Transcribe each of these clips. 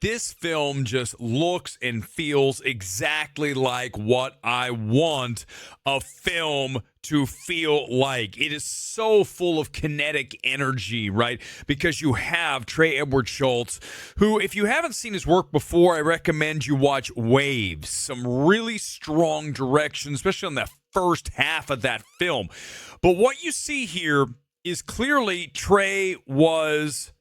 This film just looks and feels exactly like what I want a film to feel like. It is so full of kinetic energy, right? Because you have Trey Edward Schultz, who, if you haven't seen his work before, I recommend you watch Waves. Some really strong direction, especially on the first half of that film. But what you see here is clearly Trey was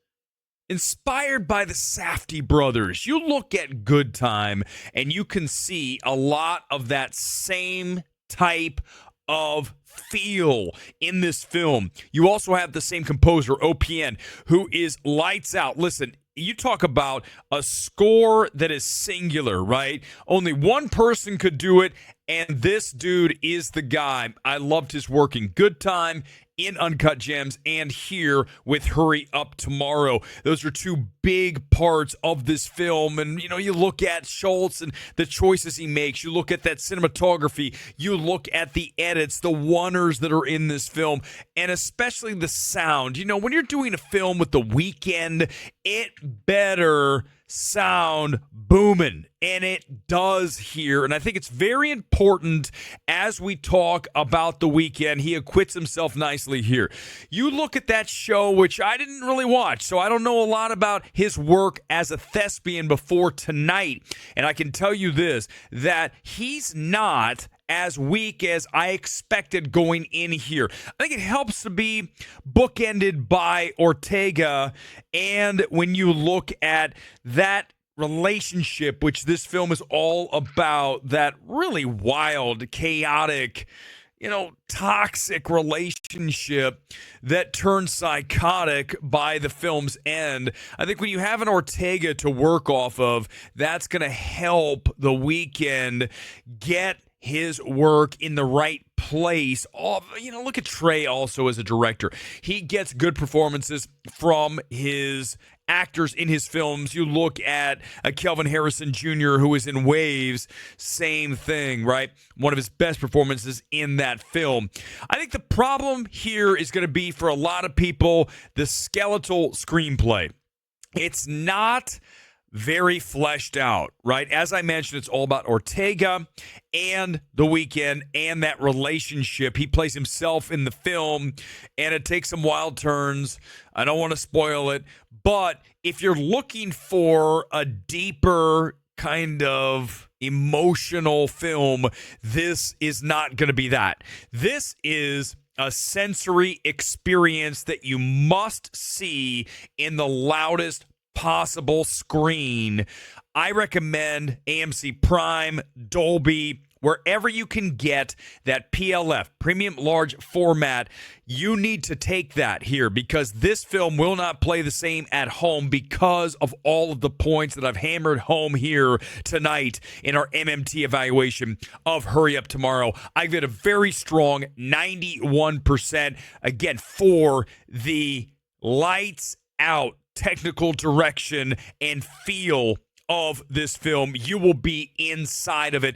inspired by the Safdie brothers. You look at Good Time and you can see a lot of that same type of feel in this film. You also have the same composer, OPN, who is lights out. Listen, you talk about a score that is singular, right? Only one person could do it, and this dude is the guy. I loved his work in Good Time, in Uncut Gems, and here with Hurry Up Tomorrow. Those are two big parts of this film. And, you look at Schultz and the choices he makes. You look at that cinematography. You look at the edits, the wonders that are in this film, and especially the sound. When you're doing a film with The Weeknd, it better sound booming, and it does here. And I think it's very important as we talk about The Weeknd. He acquits himself nicely here. You look at that show, which I didn't really watch, so I don't know a lot about his work as a thespian before tonight. And I can tell you this, that he's not as weak as I expected going in here. I think it helps to be bookended by Ortega, and when you look at that relationship, which this film is all about, that really wild, chaotic, toxic relationship that turns psychotic by the film's end. I think when you have an Ortega to work off of, that's going to help The Weeknd get his work in the right place. Look at Trey also as a director. He gets good performances from his actors in his films. You look at Kelvin Harrison Jr., who is in Waves, same thing, right? One of his best performances in that film. I think the problem here is going to be, for a lot of people, the skeletal screenplay. It's not very fleshed out, right? As I mentioned, it's all about Ortega and The Weeknd and that relationship. He plays himself in the film, and it takes some wild turns. I don't want to spoil it, but if you're looking for a deeper kind of emotional film, this is not going to be that. This is a sensory experience that you must see in the loudest possible screen. I recommend AMC Prime, Dolby, wherever you can get that PLF, premium large format. You need to take that here, because this film will not play the same at home because of all of the points that I've hammered home here tonight in our MMT evaluation of Hurry Up Tomorrow. I give it a very strong 91%, again, for the lights out technical direction and feel of this film. You will be inside of it